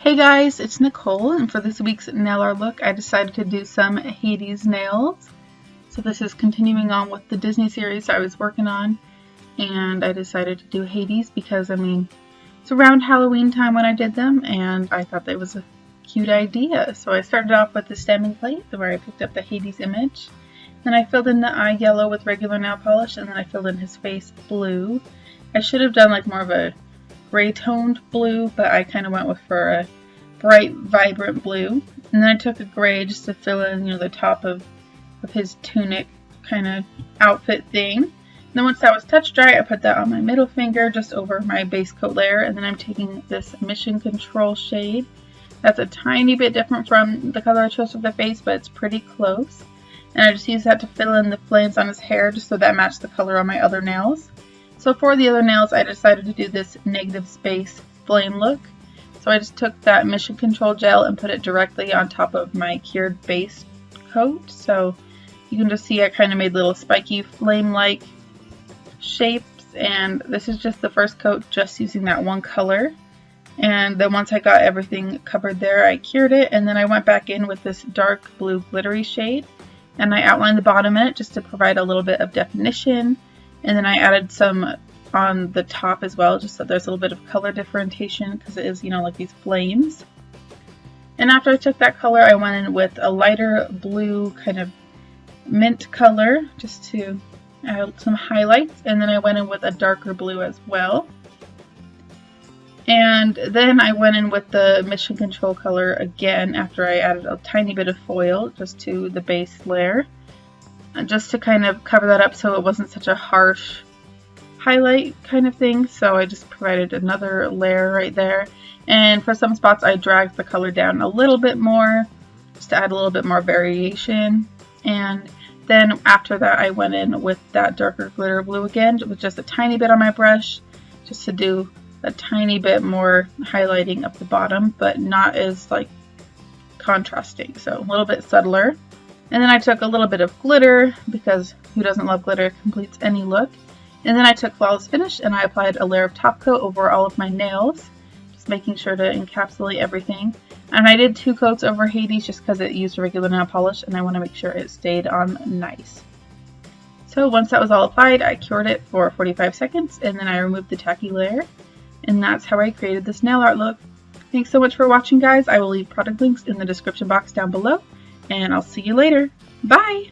Hey guys, it's Nicole, and for this week's nail art look, I decided to do some Hades nails. So this is continuing on with the Disney series I was working on, and I decided to do Hades because, it's around Halloween time when I did them, and I thought that was a cute idea. So I started off with the stemming plate, where I picked up the Hades image. Then I filled in the eye yellow with regular nail polish, and then I filled in his face blue. I should have done like more of a gray toned blue, but I kind of went for a bright, vibrant blue. And then I took a gray just to fill in, the top of his tunic kind of outfit thing. And then once that was touch dry, I put that on my middle finger just over my base coat layer. And then I'm taking this Mission Control shade. That's a tiny bit different from the color I chose for the face, but it's pretty close. And I just used that to fill in the flames on his hair just so that matched the color on my other nails. So for the other nails, I decided to do this negative space flame look. So I just took that Mission Control gel and put it directly on top of my cured base coat. So you can just see I kind of made little spiky flame-like shapes. And this is just the first coat just using that one color. And then once I got everything covered there, I cured it. And then I went back in with this dark blue glittery shade. And I outlined the bottom in it just to provide a little bit of definition. And then I added some on the top as well, just so there's a little bit of color differentiation because it is, like these flames. And after I took that color, I went in with a lighter blue kind of mint color just to add some highlights. And then I went in with a darker blue as well. And then I went in with the Mission Control color again after I added a tiny bit of foil just to the base layer. Just to kind of cover that up so it wasn't such a harsh highlight kind of thing. So I just provided another layer right there. And for some spots I dragged the color down a little bit more just to add a little bit more variation. And then after that I went in with that darker glitter blue again with just a tiny bit on my brush just to do a tiny bit more highlighting of the bottom, but not as contrasting, so a little bit subtler. And then I took a little bit of glitter because who doesn't love glitter? It completes any look. And then I took Flawless Finish and I applied a layer of top coat over all of my nails, just making sure to encapsulate everything. And I did 2 coats over Hades just because it used regular nail polish and I want to make sure it stayed on nice. So once that was all applied, I cured it for 45 seconds and then I removed the tacky layer. And that's how I created this nail art look. Thanks so much for watching, guys. I will leave product links in the description box down below. And I'll see you later. Bye!